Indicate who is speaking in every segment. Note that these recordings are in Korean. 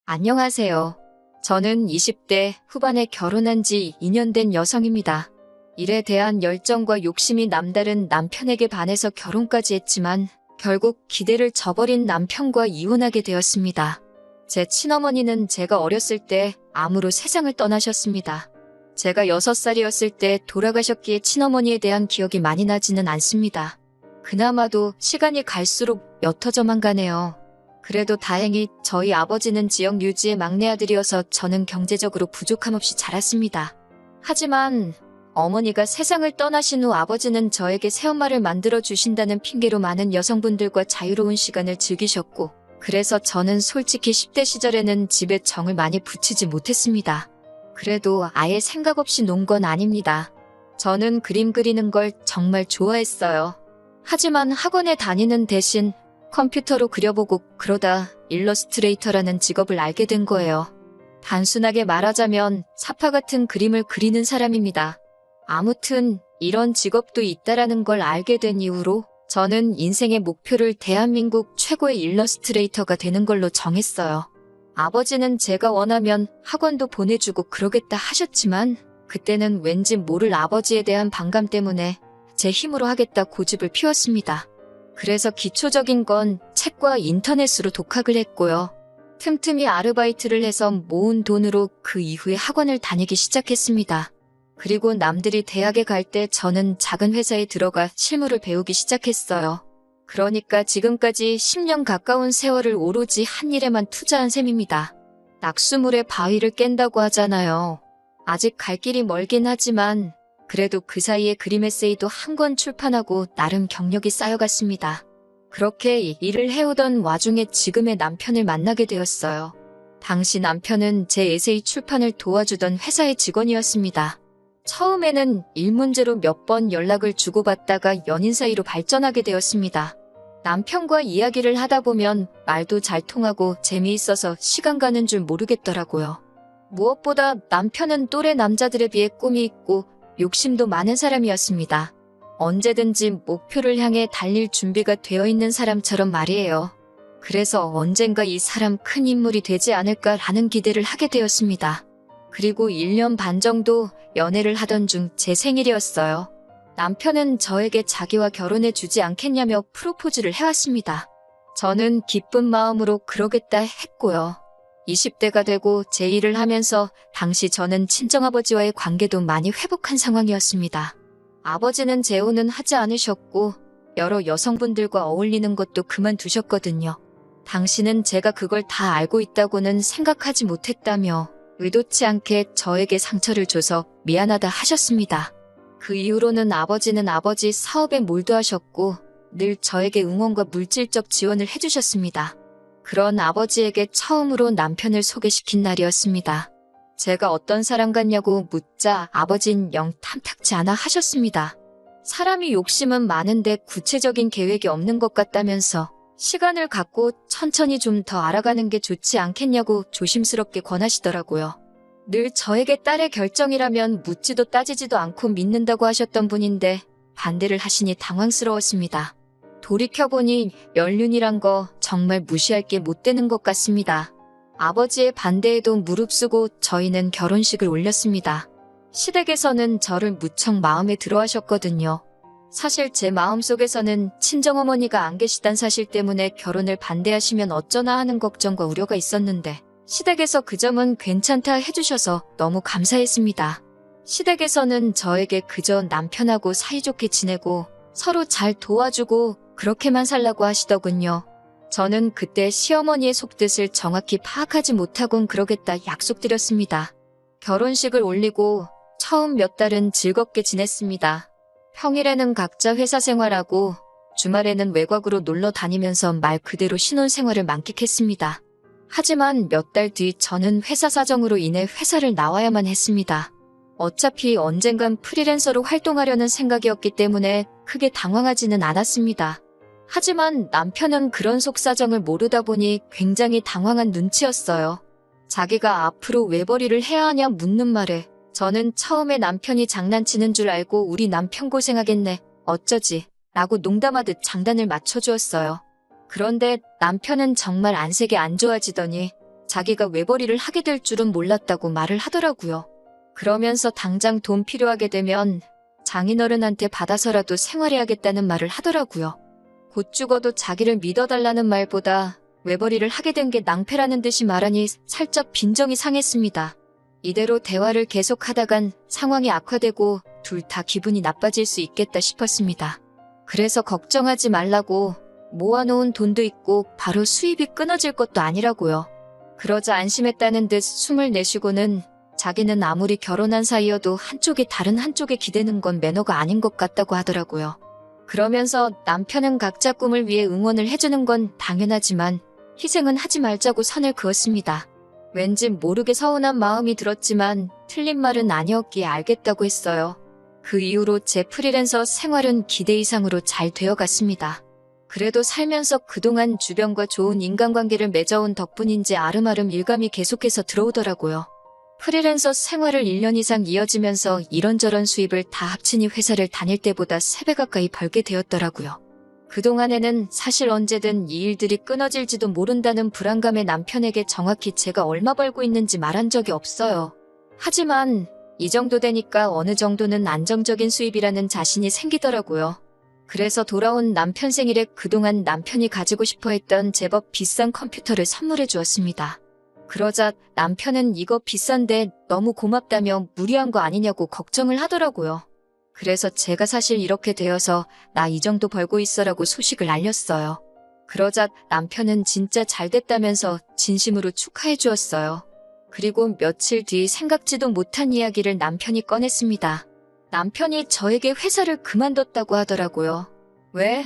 Speaker 1: 안녕하세요. 저는 20대 후반에 결혼한 지 2년 된 여성입니다. 일에 대한 열정과 욕심이 남다른 남편에게 반해서 결혼까지 했지만 결국 기대를 저버린 남편과 이혼하게 되었습니다. 제 친어머니는 제가 어렸을 때 암으로 세상을 떠나셨습니다. 제가 6살이었을 때 돌아가셨기에 친어머니에 대한 기억이 많이 나지는 않습니다. 그나마도 시간이 갈수록 옅어져만 가네요. 그래도 다행히 저희 아버지는 지역 유지의 막내 아들이어서 저는 경제적으로 부족함 없이 자랐습니다. 하지만 어머니가 세상을 떠나신 후 아버지는 저에게 새엄마를 만들어 주신다는 핑계로 많은 여성분들과 자유로운 시간을 즐기셨고, 그래서 저는 솔직히 10대 시절에는 집에 정을 많이 붙이지 못했습니다. 그래도 아예 생각 없이 논 건 아닙니다. 저는 그림 그리는 걸 정말 좋아했어요. 하지만 학원에 다니는 대신 컴퓨터로 그려보고 그러다 일러스트레이터라는 직업을 알게 된 거예요. 단순하게 말하자면 사파 같은 그림을 그리는 사람입니다. 아무튼 이런 직업도 있다라는 걸 알게 된 이후로 저는 인생의 목표를 대한민국 최고의 일러스트레이터가 되는 걸로 정했어요. 아버지는 제가 원하면 학원도 보내주고 그러겠다 하셨지만 그때는 왠지 모를 아버지에 대한 반감 때문에 제 힘으로 하겠다 고집을 피웠습니다. 그래서 기초적인 건 책과 인터넷으로 독학을 했고요. 틈틈이 아르바이트를 해서 모은 돈으로 그 이후에 학원을 다니기 시작했습니다. 그리고 남들이 대학에 갈 때 저는 작은 회사에 들어가 실무를 배우기 시작했어요. 그러니까 지금까지 10년 가까운 세월을 오로지 한 일에만 투자한 셈입니다. 낙수물에 바위를 깬다고 하잖아요. 아직 갈 길이 멀긴 하지만 그래도 그 사이에 그림 에세이도 한 권 출판하고 나름 경력이 쌓여갔습니다. 그렇게 일을 해오던 와중에 지금의 남편을 만나게 되었어요. 당시 남편은 제 에세이 출판을 도와주던 회사의 직원이었습니다. 처음에는 일 문제로 몇 번 연락을 주고받다가 연인 사이로 발전하게 되었습니다. 남편과 이야기를 하다 보면 말도 잘 통하고 재미있어서 시간 가는 줄 모르겠더라고요. 무엇보다 남편은 또래 남자들에 비해 꿈이 있고 욕심도 많은 사람이었습니다. 언제든지 목표를 향해 달릴 준비가 되어 있는 사람처럼 말이에요. 그래서 언젠가 이 사람 큰 인물이 되지 않을까라는 기대를 하게 되었습니다. 그리고 1년 반 정도 연애를 하던 중 제 생일이었어요. 남편은 저에게 자기와 결혼해 주지 않겠냐며 프로포즈를 해왔습니다. 저는 기쁜 마음으로 그러겠다 했고요. 20대가 되고 제 일을 하면서 당시 저는 친정아버지와의 관계도 많이 회복한 상황이었습니다. 아버지는 재혼은 하지 않으셨고 여러 여성분들과 어울리는 것도 그만두셨거든요. 당시는 제가 그걸 다 알고 있다고는 생각하지 못했다며 의도치 않게 저에게 상처를 줘서 미안하다 하셨습니다. 그 이후로는 아버지는 아버지 사업에 몰두하셨고 늘 저에게 응원과 물질적 지원을 해주셨습니다. 그런 아버지에게 처음으로 남편을 소개시킨 날이었습니다. 제가 어떤 사람 같냐고 묻자 아버진 영 탐탁지 않아 하셨습니다. 사람이 욕심은 많은데 구체적인 계획이 없는 것 같다면서 시간을 갖고 천천히 좀 더 알아가는 게 좋지 않겠냐고 조심스럽게 권하시더라고요. 늘 저에게 딸의 결정이라면 묻지도 따지지도 않고 믿는다고 하셨던 분인데 반대를 하시니 당황스러웠습니다. 돌이켜보니 연륜이란 거 정말 무시할 게 못 되는 것 같습니다. 아버지의 반대에도 무릅쓰고 저희는 결혼식을 올렸습니다. 시댁에서는 저를 무척 마음에 들어 하셨거든요. 사실 제 마음속에서는 친정어머니가 안 계시단 사실 때문에 결혼을 반대하시면 어쩌나 하는 걱정과 우려가 있었는데 시댁에서 그 점은 괜찮다 해주셔서 너무 감사했습니다. 시댁에서는 저에게 그저 남편하고 사이좋게 지내고 서로 잘 도와주고 그렇게만 살라고 하시더군요. 저는 그때 시어머니의 속뜻을 정확히 파악하지 못하곤 그러겠다 약속드렸습니다. 결혼식을 올리고 처음 몇 달은 즐겁게 지냈습니다. 평일에는 각자 회사 생활하고 주말에는 외곽으로 놀러 다니면서 말 그대로 신혼생활을 만끽했습니다. 하지만 몇 달 뒤 저는 회사 사정으로 인해 회사를 나와야만 했습니다. 어차피 언젠간 프리랜서로 활동하려는 생각이었기 때문에 크게 당황하지는 않았습니다. 하지만 남편은 그런 속사정을 모르다 보니 굉장히 당황한 눈치였어요. 자기가 앞으로 외벌이를 해야 하냐 묻는 말에 저는 처음에 남편이 장난치는 줄 알고 우리 남편 고생하겠네, 어쩌지 라고 농담하듯 장단을 맞춰주었어요. 그런데 남편은 정말 안색이 안 좋아지더니 자기가 외벌이를 하게 될 줄은 몰랐다고 말을 하더라고요. 그러면서 당장 돈 필요하게 되면 장인어른한테 받아서라도 생활해야겠다는 말을 하더라고요. 곧 죽어도 자기를 믿어달라는 말보다 외벌이를 하게 된 게 낭패라는 듯이 말하니 살짝 빈정이 상했습니다. 이대로 대화를 계속하다간 상황이 악화되고 둘 다 기분이 나빠질 수 있겠다 싶었습니다. 그래서 걱정하지 말라고, 모아놓은 돈도 있고 바로 수입이 끊어질 것도 아니라고요. 그러자 안심했다는 듯 숨을 내쉬고는 자기는 아무리 결혼한 사이여도 한쪽이 다른 한쪽에 기대는 건 매너가 아닌 것 같다고 하더라고요. 그러면서 남편은 각자 꿈을 위해 응원을 해주는 건 당연하지만 희생은 하지 말자고 선을 그었습니다. 왠지 모르게 서운한 마음이 들었지만 틀린 말은 아니었기에 알겠다고 했어요. 그 이후로 제 프리랜서 생활은 기대 이상으로 잘 되어갔습니다. 그래도 살면서 그동안 주변과 좋은 인간관계를 맺어온 덕분인지 아름아름 일감이 계속해서 들어오더라고요. 프리랜서 생활을 1년 이상 이어지면서 이런저런 수입을 다 합치니 회사를 다닐 때보다 3배 가까이 벌게 되었더라고요. 그동안에는 사실 언제든 이 일들이 끊어질지도 모른다는 불안감에 남편에게 정확히 제가 얼마 벌고 있는지 말한 적이 없어요. 하지만 이 정도 되니까 어느 정도는 안정적인 수입이라는 자신이 생기더라고요. 그래서 돌아온 남편 생일에 그동안 남편이 가지고 싶어 했던 제법 비싼 컴퓨터를 선물해 주었습니다. 그러자 남편은 이거 비싼데 너무 고맙다며 무리한 거 아니냐고 걱정을 하더라고요. 그래서 제가 사실 이렇게 되어서 나 이 정도 벌고 있어라고 소식을 알렸어요. 그러자 남편은 진짜 잘 됐다면서 진심으로 축하해 주었어요. 그리고 며칠 뒤 생각지도 못한 이야기를 남편이 꺼냈습니다. 남편이 저에게 회사를 그만뒀다고 하더라고요. 왜?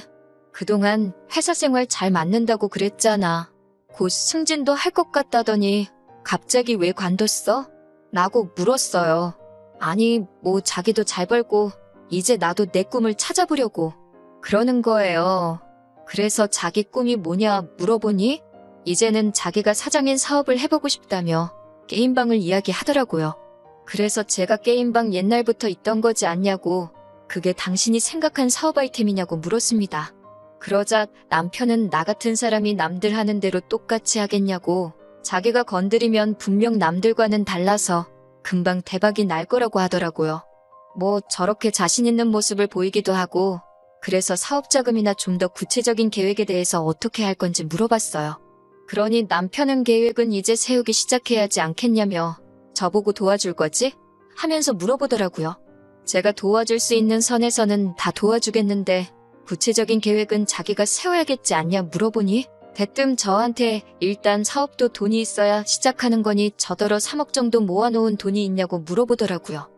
Speaker 1: 그동안 회사 생활 잘 맞는다고 그랬잖아. 곧 승진도 할 것 같다더니 갑자기 왜 관뒀어? 라고 물었어요. 아니, 뭐 자기도 잘 벌고 이제 나도 내 꿈을 찾아보려고 그러는 거예요. 그래서 자기 꿈이 뭐냐 물어보니 이제는 자기가 사장인 사업을 해보고 싶다며 게임방을 이야기하더라고요. 그래서 제가 게임방 옛날부터 있던 거지 않냐고, 그게 당신이 생각한 사업 아이템이냐고 물었습니다. 그러자 남편은 나 같은 사람이 남들 하는 대로 똑같이 하겠냐고, 자기가 건드리면 분명 남들과는 달라서 금방 대박이 날 거라고 하더라고요. 뭐 저렇게 자신 있는 모습을 보이기도 하고, 그래서 사업 자금이나 좀 더 구체적인 계획에 대해서 어떻게 할 건지 물어봤어요. 그러니 남편은 계획은 이제 세우기 시작해야 하지 않겠냐며 저보고 도와줄 거지? 하면서 물어보더라고요. 제가 도와줄 수 있는 선에서는 다 도와주겠는데 구체적인 계획은 자기가 세워야겠지 않냐 물어보니 대뜸 저한테 일단 사업도 돈이 있어야 시작하는 거니 저더러 3억 정도 모아놓은 돈이 있냐고 물어보더라고요.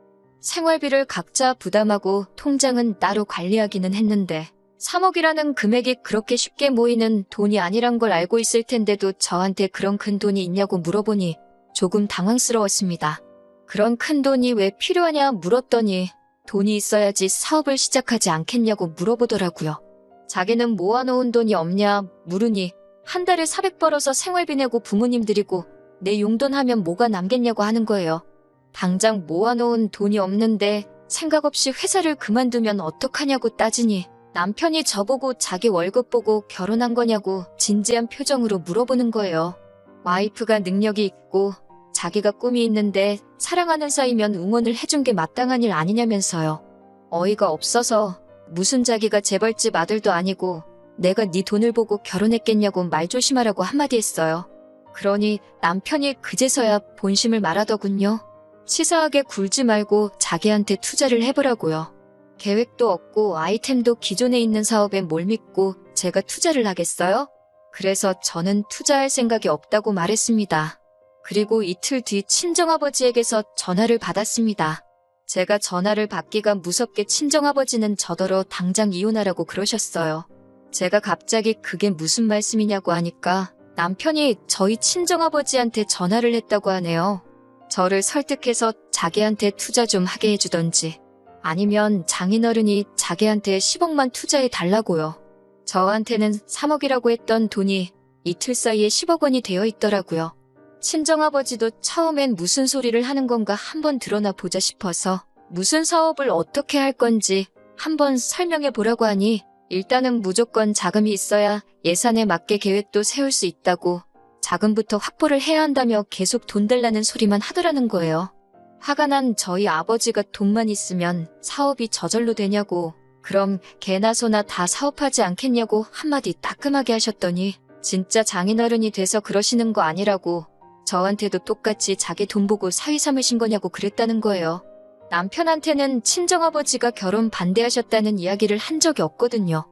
Speaker 1: 생활비를 각자 부담하고 통장은 따로 관리하기는 했는데 3억이라는 금액이 그렇게 쉽게 모이는 돈이 아니란 걸 알고 있을 텐데도 저한테 그런 큰 돈이 있냐고 물어보니 조금 당황스러웠습니다. 그런 큰 돈이 왜 필요하냐 물었더니 돈이 있어야지 사업을 시작하지 않겠냐고 물어보더라고요. 자기는 모아놓은 돈이 없냐 물으니 한 달에 400 벌어서 생활비 내고 부모님 드리고 내 용돈 하면 뭐가 남겠냐고 하는 거예요. 당장 모아놓은 돈이 없는데 생각 없이 회사를 그만두면 어떡하냐고 따지니 남편이 저보고 자기 월급 보고 결혼한 거냐고 진지한 표정으로 물어보는 거예요. 와이프가 능력이 있고 자기가 꿈이 있는데 사랑하는 사이면 응원을 해준 게 마땅한 일 아니냐면서요. 어이가 없어서 무슨 자기가 재벌집 아들도 아니고 내가 네 돈을 보고 결혼했겠냐고 말 조심하라고 한마디 했어요. 그러니 남편이 그제서야 본심을 말하더군요. 치사하게 굴지 말고 자기한테 투자를 해보라고요. 계획도 없고 아이템도 기존에 있는 사업에 뭘 믿고 제가 투자를 하겠어요? 그래서 저는 투자할 생각이 없다고 말했습니다. 그리고 이틀 뒤 친정아버지에게서 전화를 받았습니다. 제가 전화를 받기가 무섭게 친정아버지는 저더러 당장 이혼하라고 그러셨어요. 제가 갑자기 그게 무슨 말씀이냐고 하니까 남편이 저희 친정아버지한테 전화를 했다고 하네요. 저를 설득해서 자기한테 투자 좀 하게 해주던지 아니면 장인어른이 자기한테 10억만 투자해 달라고요. 저한테는 3억이라고 했던 돈이 이틀 사이에 10억 원이 되어 있더라고요. 친정아버지도 처음엔 무슨 소리를 하는 건가 한번 드러나 보자 싶어서 무슨 사업을 어떻게 할 건지 한번 설명해 보라고 하니 일단은 무조건 자금이 있어야 예산에 맞게 계획도 세울 수 있다고 자금부터 확보를 해야 한다며 계속 돈 달라는 소리만 하더라는 거예요. 화가 난 저희 아버지가 돈만 있으면 사업이 저절로 되냐고, 그럼 개나 소나 다 사업하지 않겠냐고 한마디 따끔하게 하셨더니 진짜 장인어른이 돼서 그러시는 거 아니라고, 저한테도 똑같이 자기 돈 보고 사위 삼으신 거냐고 그랬다는 거예요. 남편한테는 친정아버지가 결혼 반대하셨다는 이야기를 한 적이 없거든요.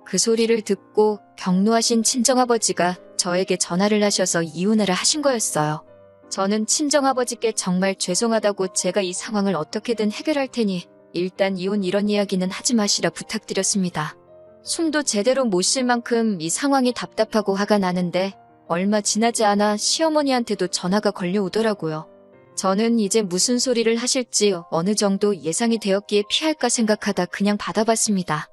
Speaker 1: 그 소리를 듣고 격노하신 친정아버지가 저에게 전화를 하셔서 이혼하라 하신 거였어요. 저는 친정아버지께 정말 죄송하다고 제가 이 상황을 어떻게든 해결할 테니 일단 이혼 이런 이야기는 하지 마시라 부탁드렸습니다. 숨도 제대로 못 쉴 만큼 이 상황이 답답하고 화가 나는데 얼마 지나지 않아 시어머니한테도 전화가 걸려오더라고요. 저는 이제 무슨 소리를 하실지 어느 정도 예상이 되었기에 피할까 생각하다 그냥 받아봤습니다.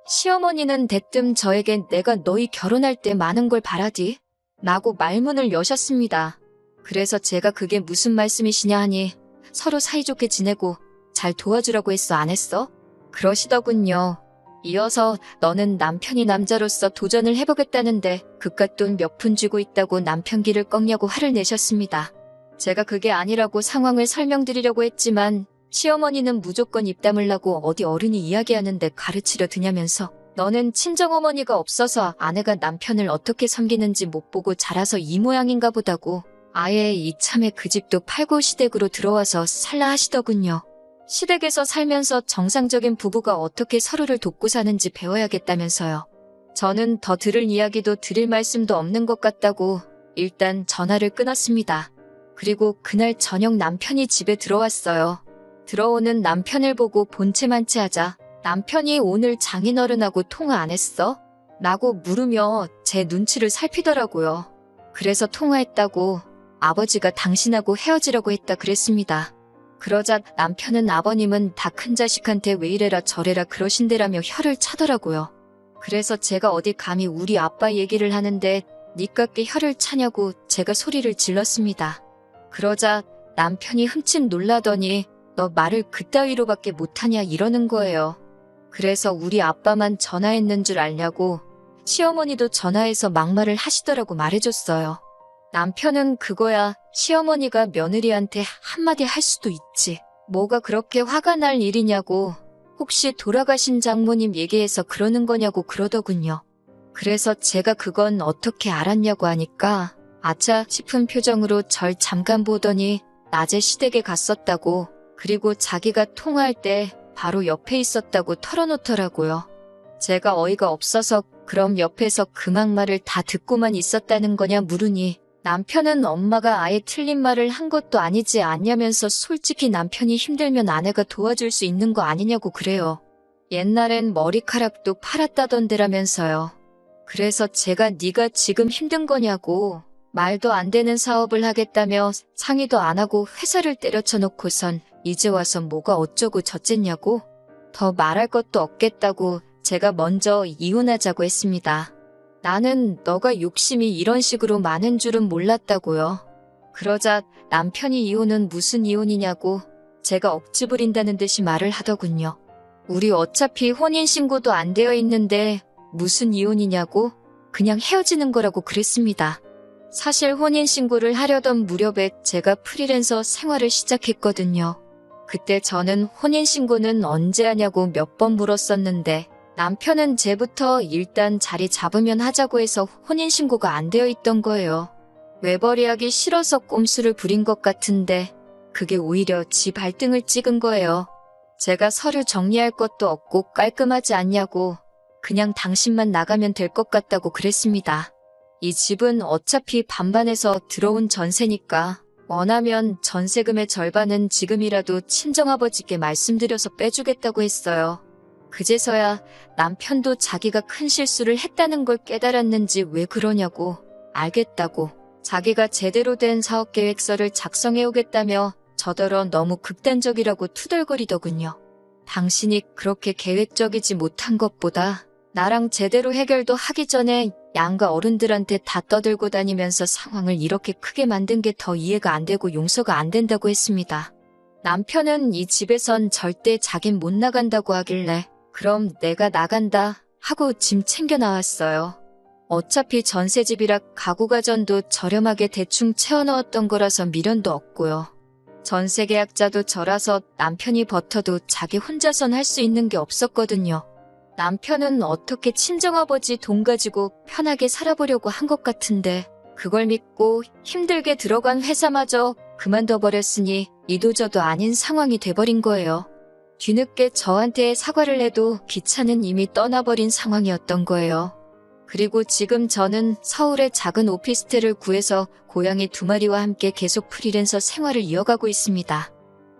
Speaker 1: 시어머니는 대뜸 저에게 내가 너희 결혼할 때 많은 걸 바라디? 라고 말문을 여셨습니다. 그래서 제가 그게 무슨 말씀이시냐 하니 서로 사이좋게 지내고 잘 도와주라고 했어 안 했어? 그러시더군요. 이어서 너는 남편이 남자로서 도전을 해보겠다는데 그깟 돈 몇 푼 쥐고 있다고 남편 길을 꺾냐고 화를 내셨습니다. 제가 그게 아니라고 상황을 설명드리려고 했지만 시어머니는 무조건 입 다물라고 어디 어른이 이야기하는데 가르치려 드냐면서 너는 친정어머니가 없어서 아내가 남편을 어떻게 섬기는지 못 보고 자라서 이 모양인가 보다고 아예 이참에 그 집도 팔고 시댁으로 들어와서 살라 하시더군요. 시댁에서 살면서 정상적인 부부가 어떻게 서로를 돕고 사는지 배워야겠다면서요. 저는 더 들을 이야기도 드릴 말씀도 없는 것 같다고 일단 전화를 끊었습니다. 그리고 그날 저녁 남편이 집에 들어왔어요. 들어오는 남편을 보고 본체만체 하자 남편이 오늘 장인어른하고 통화 안 했어? 라고 물으며 제 눈치를 살피더라고요. 그래서 통화했다고 아버지가 당신하고 헤어지려고 했다 그랬습니다. 그러자 남편은 아버님은 다 큰 자식한테 왜 이래라 저래라 그러신대라며 혀를 차더라고요. 그래서 제가 어디 감히 우리 아빠 얘기를 하는데 니깎게 혀를 차냐고 제가 소리를 질렀습니다. 그러자 남편이 흠칫 놀라더니 너 말을 그따위로밖에 못하냐 이러는 거예요. 그래서 우리 아빠만 전화했는 줄 알냐고 시어머니도 전화해서 막말을 하시더라고 말해줬어요. 남편은 그거야 시어머니가 며느리한테 한마디 할 수도 있지. 뭐가 그렇게 화가 날 일이냐고 혹시 돌아가신 장모님 얘기해서 그러는 거냐고 그러더군요. 그래서 제가 그건 어떻게 알았냐고 하니까 아차 싶은 표정으로 절 잠깐 보더니 낮에 시댁에 갔었다고 그리고 자기가 통화할 때 바로 옆에 있었다고 털어놓더라고요. 제가 어이가 없어서 그럼 옆에서 그 막말을 다 듣고만 있었다는 거냐 물으니 남편은 엄마가 아예 틀린 말을 한 것도 아니지 않냐면서 솔직히 남편이 힘들면 아내가 도와줄 수 있는 거 아니냐고 그래요. 옛날엔 머리카락도 팔았다던데라면서요. 그래서 제가 네가 지금 힘든 거냐고 말도 안 되는 사업을 하겠다며 상의도 안 하고 회사를 때려쳐놓고선 이제 와서 뭐가 어쩌고 저쨌냐고 더 말할 것도 없겠다고 제가 먼저 이혼하자고 했습니다. 나는 너가 욕심이 이런 식으로 많은 줄은 몰랐다고요. 그러자 남편이 이혼은 무슨 이혼이냐고 제가 억지 부린다는 듯이 말을 하더군요. 우리 어차피 혼인신고도 안 되어 있는데 무슨 이혼이냐고 그냥 헤어지는 거라고 그랬습니다. 사실 혼인신고를 하려던 무렵에 제가 프리랜서 생활을 시작했거든요. 그때 저는 혼인신고는 언제 하냐고 몇 번 물었었는데 남편은 쟤부터 일단 자리 잡으면 하자고 해서 혼인신고가 안 되어 있던 거예요. 외벌이하기 싫어서 꼼수를 부린 것 같은데 그게 오히려 지 발등을 찍은 거예요. 제가 서류 정리할 것도 없고 깔끔하지 않냐고 그냥 당신만 나가면 될 것 같다고 그랬습니다. 이 집은 어차피 반반해서 들어온 전세니까 원하면 전세금의 절반은 지금이라도 친정아버지께 말씀드려서 빼주겠다고 했어요. 그제서야 남편도 자기가 큰 실수를 했다는 걸 깨달았는지 왜 그러냐고 알겠다고 자기가 제대로 된 사업계획서를 작성해오겠다며 저더러 너무 극단적이라고 투덜거리더군요. 당신이 그렇게 계획적이지 못한 것보다 나랑 제대로 해결도 하기 전에 양가 어른들한테 다 떠들고 다니면서 상황을 이렇게 크게 만든 게 더 이해가 안 되고 용서가 안 된다고 했습니다. 남편은 이 집에선 절대 자긴 못 나간다고 하길래 그럼 내가 나간다 하고 짐 챙겨 나왔어요. 어차피 전셋집이라 가구가 전도 저렴하게 대충 채워넣었던 거라서 미련도 없고요. 전세 계약자도 저라서 남편이 버텨도 자기 혼자선 할 수 있는 게 없었거든요. 남편은 어떻게 친정아버지 돈 가지고 편하게 살아보려고 한 것 같은데 그걸 믿고 힘들게 들어간 회사마저 그만둬버렸으니 이도저도 아닌 상황이 돼버린 거예요. 뒤늦게 저한테 사과를 해도 기차는 이미 떠나버린 상황이었던 거예요. 그리고 지금 저는 서울에 작은 오피스텔을 구해서 고양이 2마리와 함께 계속 프리랜서 생활을 이어가고 있습니다.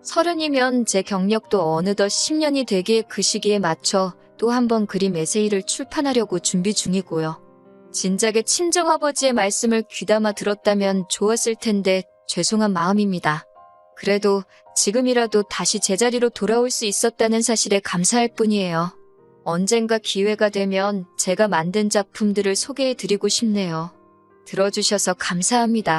Speaker 1: 30이면 제 경력도 어느덧 10년이 되기에 그 시기에 맞춰 또 한 번 그림 에세이를 출판하려고 준비 중이고요. 진작에 친정아버지의 말씀을 귀담아 들었다면 좋았을 텐데 죄송한 마음입니다. 그래도 지금이라도 다시 제자리로 돌아올 수 있었다는 사실에 감사할 뿐이에요. 언젠가 기회가 되면 제가 만든 작품들을 소개해드리고 싶네요. 들어주셔서 감사합니다.